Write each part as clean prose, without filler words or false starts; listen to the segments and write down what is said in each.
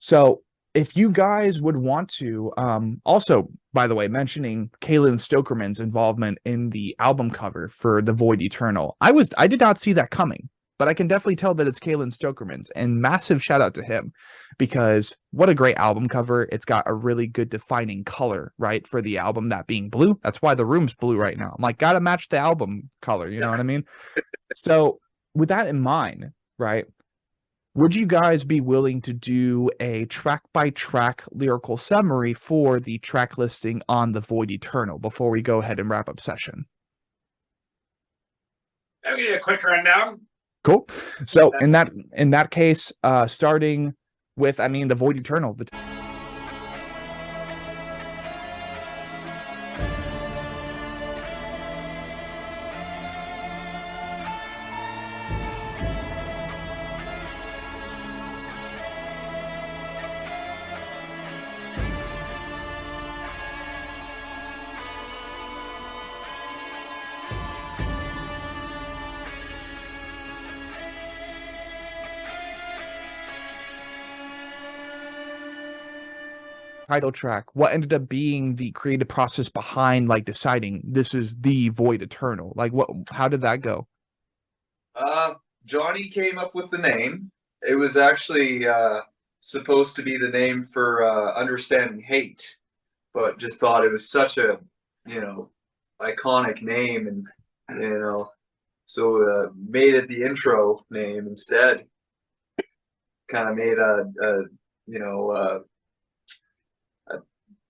So if you guys would want to, also, by the way, mentioning Kaylin Stokerman's involvement in the album cover for The Void Eternal, I did not see that coming, but I can definitely tell that it's Kaylin Stokerman's, and massive shout out to him, because what a great album cover. It's got a really good defining color, right, for the album, that being blue. That's why the room's blue right now. I'm like, gotta match the album color, you know what I mean? So with that in mind, right, would you guys be willing to do a track-by-track lyrical summary for the track listing on The Void Eternal before we go ahead and wrap up session? I'll give you a quick rundown. Cool. So in that case, starting with, The Void Eternal. Title track, what ended up being the creative process behind like deciding this is the Void Eternal? Like, how did that go? Johnny came up with the name. It was actually supposed to be the name for Understanding Hate, but just thought it was such a iconic name, and so made it the intro name instead. Kind of made a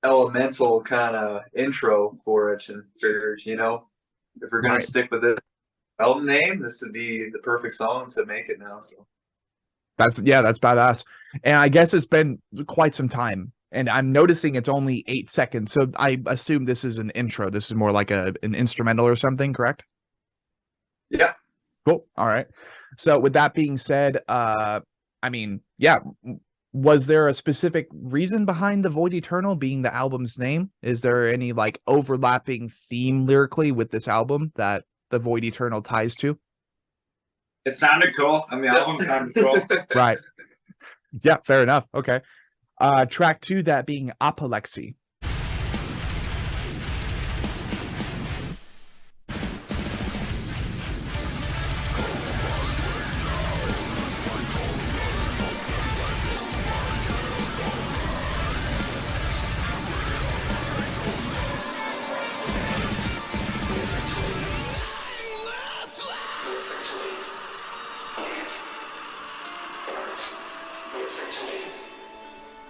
elemental kind of intro for it, and figured, if we're gonna stick with it album name, this would be the perfect song to make it now. So that's badass. And I guess it's been quite some time, and I'm noticing it's only 8 seconds, so I assume this is an intro. This is more like an instrumental or something, correct? Yeah. Cool. All right. So with that being said, was there a specific reason behind The Void Eternal being the album's name? Is there any like overlapping theme lyrically with this album that The Void Eternal ties to? It sounded cool. The album sounded cool. Right. Yeah, fair enough. Okay. Track 2, that being Apoplexy.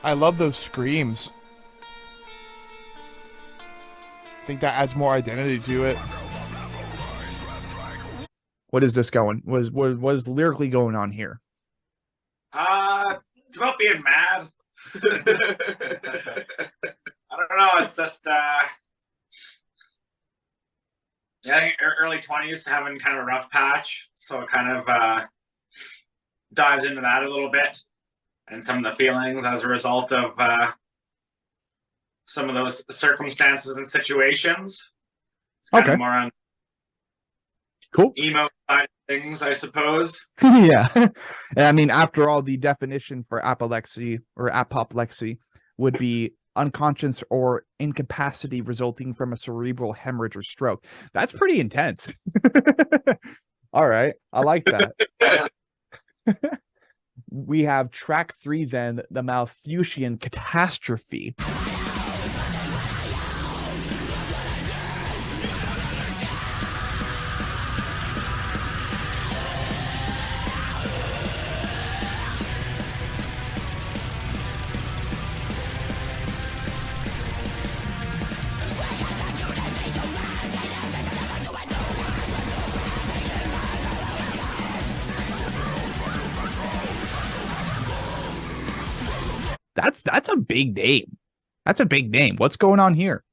I love those screams. I think that adds more identity to it. What is this going? What is lyrically going on here? It's about being mad. I don't know. It's just I think early 20s, having kind of a rough patch, so it kind of dives into that a little bit, and some of the feelings as a result of some of those circumstances and situations. It's kind of more on cool emo side of things, I suppose. Yeah. And after all, the definition for apoplexy would be unconscious or incapacity resulting from a cerebral hemorrhage or stroke. That's pretty intense. All right. I like that. We have track 3 then, the Malthusian Catastrophe. That's a big name. That's a big name. What's going on here?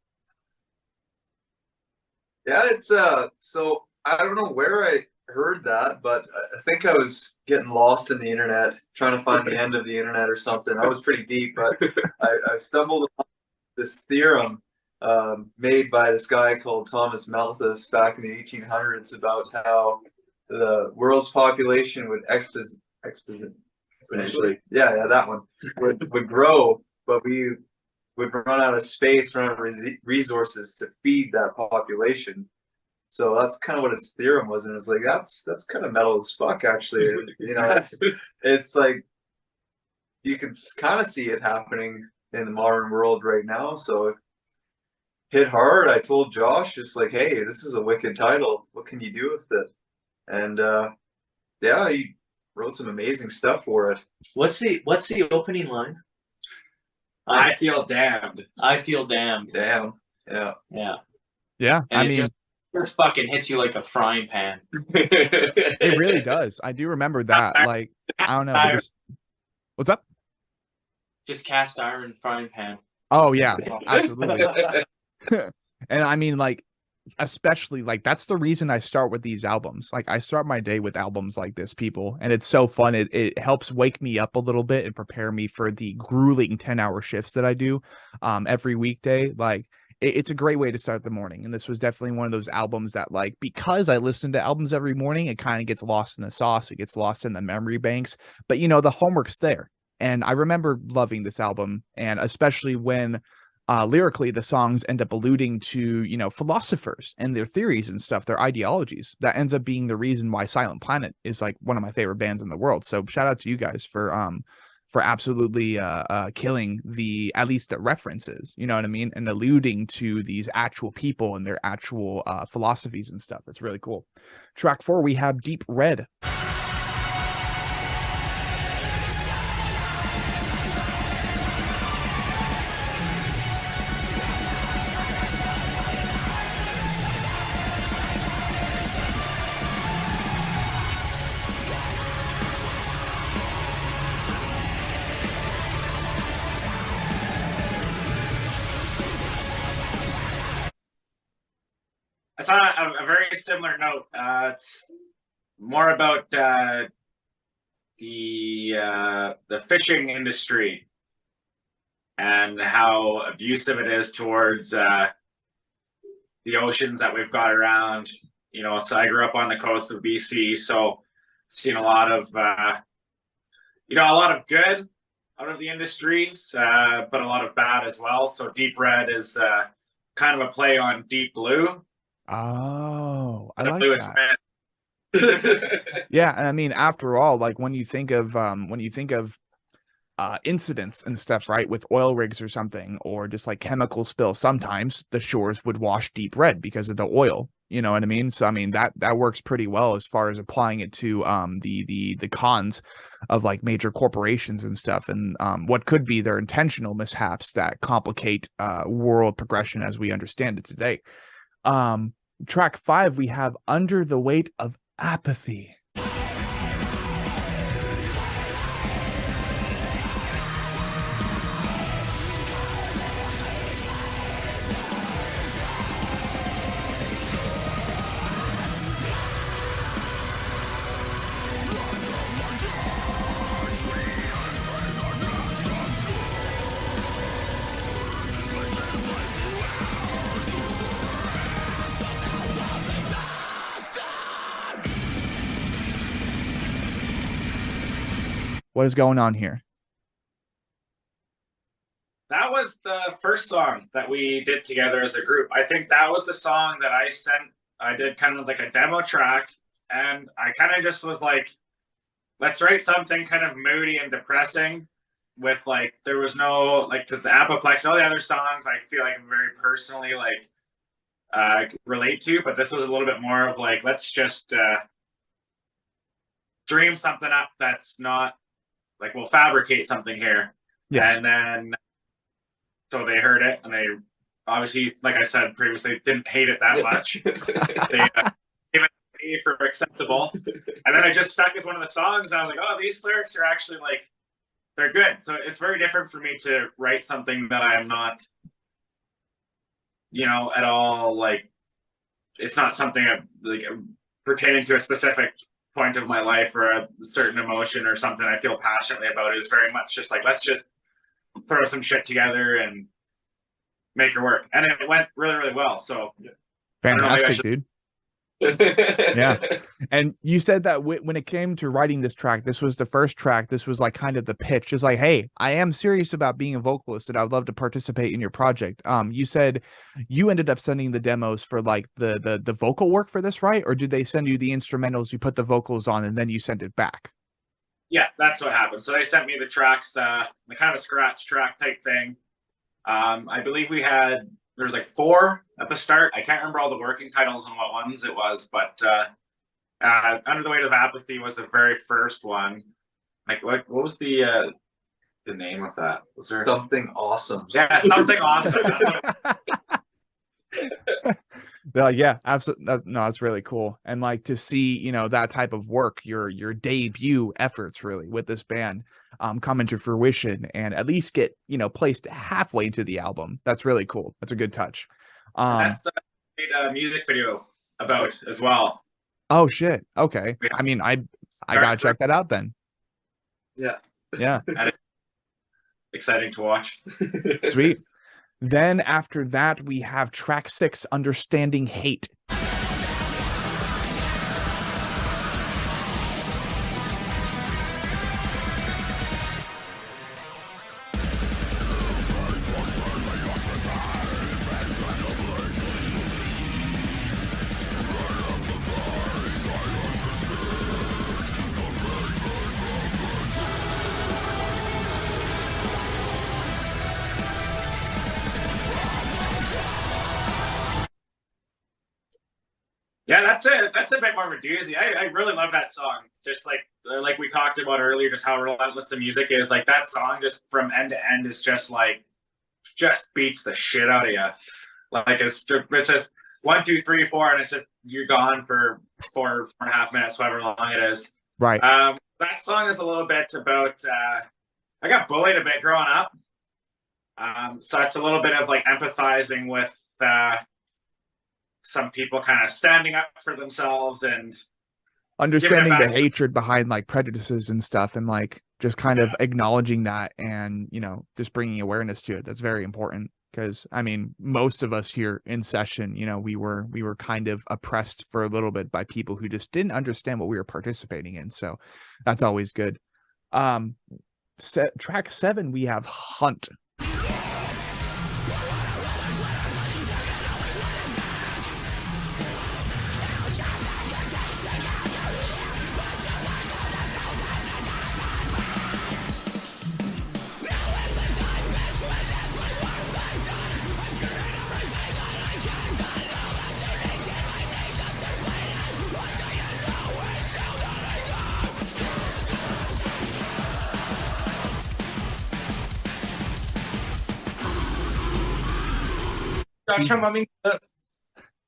Yeah, it's so I don't know where I heard that, but I think I was getting lost in the internet, trying to find the end of the internet or something. I was pretty deep, but I stumbled upon this theorem made by this guy called Thomas Malthus back in the 1800s about how the world's population would essentially. Yeah, that one would grow, but we would run out of space, run out of resources to feed that population. So that's kind of what its theorem was, and it's like that's kind of metal as fuck, actually. You know, it's like you can kind of see it happening in the modern world right now. So hit hard. I told Josh, just like, hey, this is a wicked title. What can you do with it? And yeah, he wrote some amazing stuff for it. What's the opening line? I feel damned. I feel damned. Damn. Yeah. Yeah. Yeah, And I it mean, just fucking hits you like a frying pan. it really does. I do remember that. Like, I don't know. What's up? Just cast iron frying pan. Oh yeah, absolutely. And I mean, like, especially like that's the reason I start with these albums. Like, I start my day with albums like this, people, and it's so fun. It helps wake me up a little bit and prepare me for the grueling 10-hour shifts that I do every weekday. Like, it's a great way to start the morning. And this was definitely one of those albums that, like, because I listen to albums every morning, it kind of gets lost in the sauce. It gets lost in the memory banks. But, you know, the homework's there. And I remember loving this album, and especially when lyrically the songs end up alluding to, you know, philosophers and their theories and stuff, their ideologies. That ends up being the reason why Silent Planet is like one of my favorite bands in the world. So shout out to you guys for absolutely killing at least the references, you know what I mean, and alluding to these actual people and their actual philosophies and stuff. That's really cool. Track 4, we have Deep Red. It's on a very similar note. It's more about the fishing industry and how abusive it is towards the oceans that we've got around. You know, so I grew up on the coast of BC, so seen a lot of you know, a lot of good out of the industries, but a lot of bad as well. So Deep Red is kind of a play on Deep Blue. Oh, I The like blue is that. red. Yeah, and I mean, after all, like when you think of incidents and stuff, right, with oil rigs or something, or just like chemical spill, sometimes the shores would wash deep red because of the oil. You know what I mean? So I mean that works pretty well as far as applying it to the cons of like major corporations and stuff, and what could be their intentional mishaps that complicate world progression as we understand it today. Track 5, we have Under the Weight of Apathy. What is going on here? That was the first song that we did together as a group. I think that was the song that I sent. I did kind of like a demo track, and I kind of just was like, let's write something kind of moody and depressing with like, there was no, like, because the Apoplex, all the other songs I feel like very personally like relate to, but this was a little bit more of like, let's just dream something up that's not, like, we'll fabricate something here. Yes. And then, so they heard it, and they obviously, like I said previously, didn't hate it that much. They gave it A for acceptable. And then I just stuck as one of the songs, and I was like, oh, these lyrics are actually, like, they're good. So it's very different for me to write something that I am not, you know, at all, like, it's not something like pertaining to a specific point of my life or a certain emotion or something I feel passionately about. Is very much just like, let's just throw some shit together and make it work. And it went really, really well. So fantastic, dude. Yeah. And you said that when it came to writing this track, this was the first track. This was like kind of the pitch, just like, hey, I am serious about being a vocalist and I would love to participate in your project. You said you ended up sending the demos for like the vocal work for this, right? Or did they send you the instrumentals, you put the vocals on, and then you sent it back? Yeah, that's what happened. So they sent me the tracks, the kind of a scratch track type thing. I believe there was like 4 at the start. I can't remember all the working titles and what ones it was, but Under the Weight of Apathy was the very first one. Like, what was the name of that? Was there Something awesome. Yeah, Something Awesome. Yeah, absolutely. No, that's really cool. And like to see, you know, that type of work, your debut efforts really with this band come into fruition and at least get, you know, placed halfway into the album. That's really cool. That's a good touch. That's the music video about as well. Oh shit. Okay. I mean, I gotta check that out then. Yeah. Yeah. Exciting to watch. Sweet. Then after that, we have track 6, Understanding Hate. Yeah, that's a bit more of a doozy. I really love that song. Just like we talked about earlier, just how relentless the music is. Like that song, just from end to end, is just beats the shit out of you. Like it's just 1, 2, 3, 4, and it's just you're gone for 4.5 minutes, however long it is. Right. That song is a little bit about. I got bullied a bit growing up, so it's a little bit of like empathizing with. Some people kind of standing up for themselves and understanding the hatred behind like prejudices and stuff, and like just kind of acknowledging that and, you know, just bringing awareness to it. That's very important because I mean, most of us here in session, you know, we were kind of oppressed for a little bit by people who just didn't understand what we were participating in. So that's always good. Track 7, we have Hunt.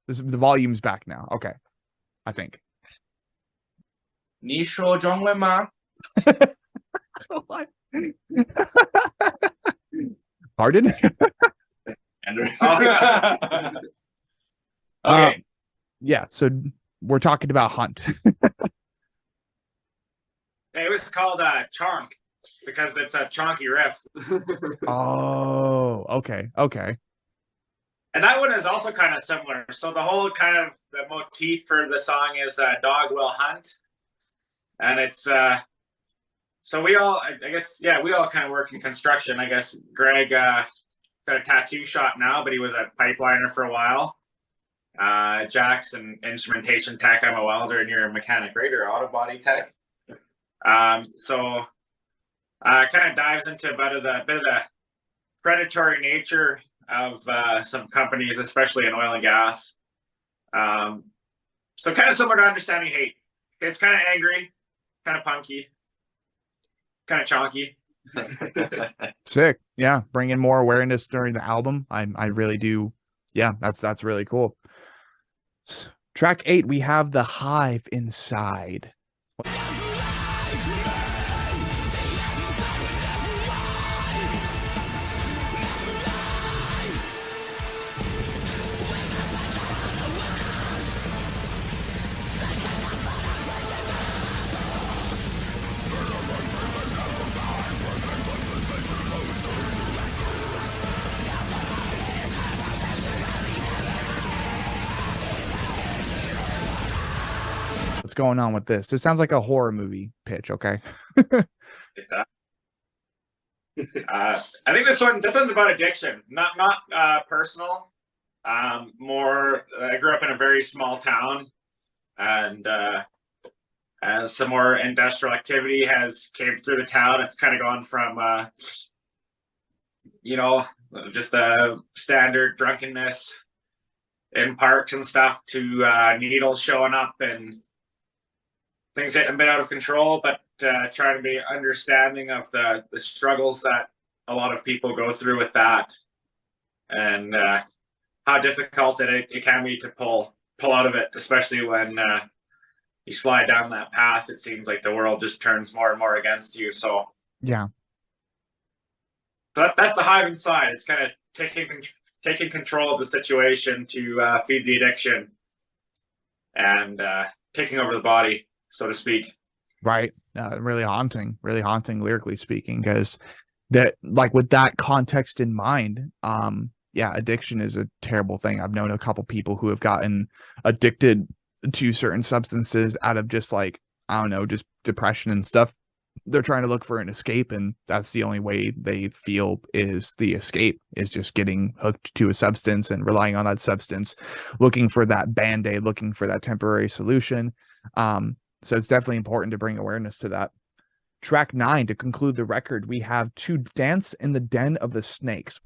The volume's back now. Okay. I think. 你说中文吗? What? Pardon? Okay. Yeah, so we're talking about Hunt. It was called Chonk because it's a chonky riff. Oh, okay. And that one is also kind of similar. So the whole kind of the motif for the song is dog will hunt. And it's so we all, I guess, yeah, we all kind of work in construction. I guess Greg got a tattoo shop now, but he was a pipeliner for a while. Jack's an instrumentation tech. I'm a welder, and you're a mechanic, right? Or auto body tech. So kind of dives into a bit of the predatory nature of some companies, especially in oil and gas. So kind of similar to Understanding Hate. It's kind of angry, kind of punky, kind of chonky. Sick. Yeah, bringing more awareness during the album. I really do. Yeah, that's really cool. Track 8, we have The Hive Inside. what's going on with this. This sounds like a horror movie pitch. Okay. Like that. I think this one's about addiction, not personal. More, I grew up in a very small town, and as some more industrial activity has came through the town, it's kind of gone from just the standard drunkenness in parks and stuff to needles showing up and things getting a bit out of control, but trying to be understanding of the struggles that a lot of people go through with that, and how difficult it can be to pull out of it, especially when you slide down that path. It seems like the world just turns more and more against you. So Yeah. that's the hive inside. It's kind of taking control of the situation to feed the addiction and taking over the body, so to speak. Right. Really haunting lyrically speaking, because that, like, with that context in mind, addiction is a terrible thing. I've known a couple people who have gotten addicted to certain substances out of just, like, I don't know, just depression and stuff. They're trying to look for an escape, and that's the only way they feel is the escape is just getting hooked to a substance and relying on that substance, looking for that band-aid, looking for that temporary solution. So it's definitely important to bring awareness to that. Track 9, to conclude the record, we have To Dance in the Den of the Snakes.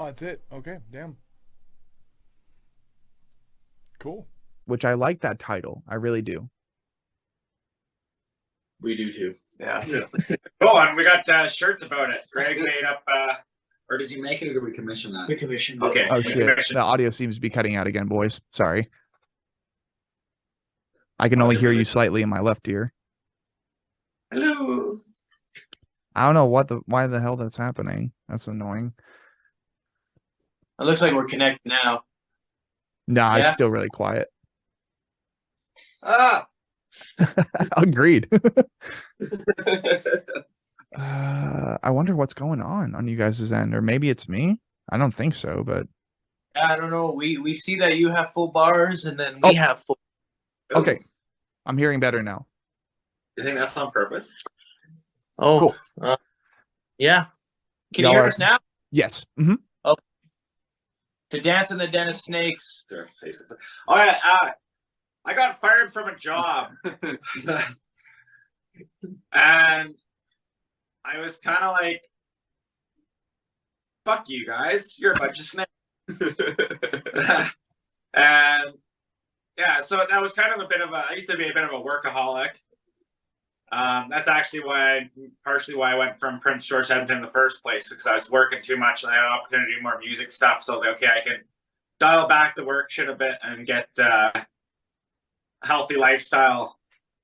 Oh, that's it. Okay, damn. Cool. which I like that title. I really do. We do too. Yeah. Cool, and we got shirts about it. Greg made up, or did you make it, or did we commission that? We commissioned. Okay. Oh we shit! commissioned- The audio seems to be cutting out again, boys. Sorry. I can only hear you slightly in my left ear. Hello. I don't know why the hell that's happening. That's annoying. It looks like we're connected now. Nah, Yeah. it's still really quiet. Ah. Agreed. I wonder what's going on you guys' end, or maybe it's me. I don't think so, but I don't know. We see that you have full bars, and then Oh. we have full. okay. I'm hearing better now. You think that's on purpose? Oh, Cool. Yeah. Can Y'all you hear are- us now? Yes. Mm-hmm. To Dance in the Den of Snakes. Their faces. Oh yeah, I got fired from a job, and I was kind of like, "Fuck you guys, you're a bunch of snakes." And yeah, so that was kind of a bit of a. I used to be a bit of a workaholic. That's actually partially why I went from Prince George to Edmonton in the first place, because I was working too much and I had an opportunity to do more music stuff. So I was like, okay, I can dial back the work shit a bit and get a healthy lifestyle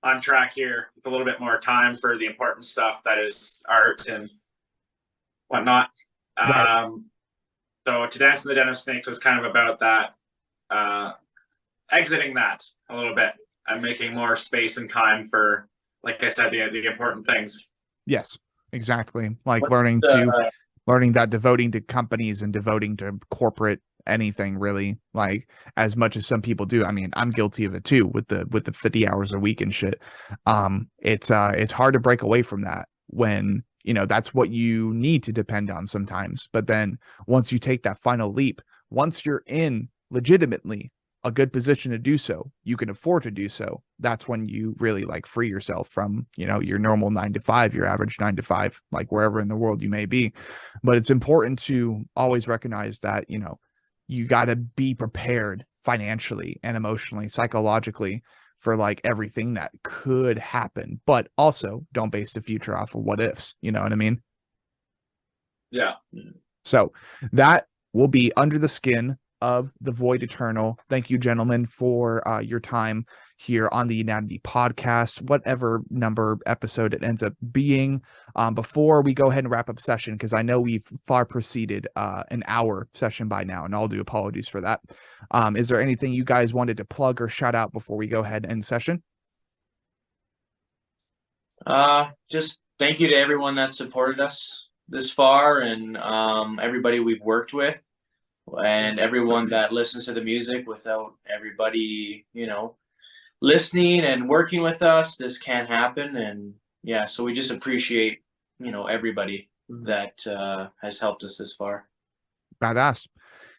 on track here with a little bit more time for the important stuff that is art and whatnot. Right. So To Dance in the Den of Snakes was kind of about that, exiting that a little bit and making more space and time for, like I said, the important things. Yes, exactly. Like What, learning that devoting to companies and devoting to corporate anything really, like as much as some people do. I mean, I'm guilty of it too with the 50 hours a week and shit. It's hard to break away from that when, you know, that's what you need to depend on sometimes. But then once you take that final leap, once you're in legitimately a good position to do so, you can afford to do so, that's when you really like free yourself from, you know, your normal 9 to 5, your average 9 to 5, like wherever in the world you may be. But it's important to always recognize that, you know, you got to be prepared financially and emotionally, psychologically for like everything that could happen, but also don't base the future off of what ifs, you know what I mean? Yeah. So that will be Under the Skin of the Void Eternal. Thank you, gentlemen, for your time here on the Anatomy Podcast, whatever number episode it ends up being. Before we go ahead and wrap up session, because I know we've far preceded an hour session by now, and I'll do apologies for that. Is there anything you guys wanted to plug or shout out before we go ahead and end session? Just thank you to everyone that supported us this far, and everybody we've worked with, and everyone that listens to the music. Without everybody, you know, listening and working with us, this can't happen. And yeah, so we just appreciate, you know, everybody that has helped us this far. Badass.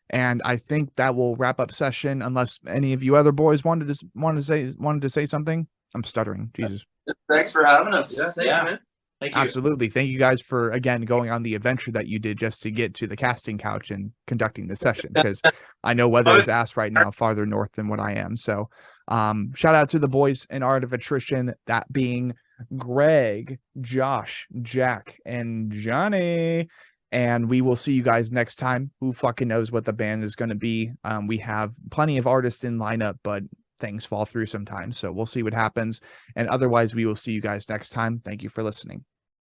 And I think that will wrap up session, unless any of you other boys wanted to say something. I'm stuttering. Jesus. Thanks for having us. Thank you, man. Thank you. Absolutely. Thank you guys for, again, going on the adventure that you did just to get to the casting couch and conducting the session, because I know weather is ass right now, farther north than what I am. So shout out to the boys in Art of Attrition, that being Greg, Josh, Jack, and Johnny. And we will see you guys next time. Who fucking knows what the band is going to be? We have plenty of artists in lineup, but things fall through sometimes. So we'll see what happens. And otherwise, we will see you guys next time. Thank you for listening.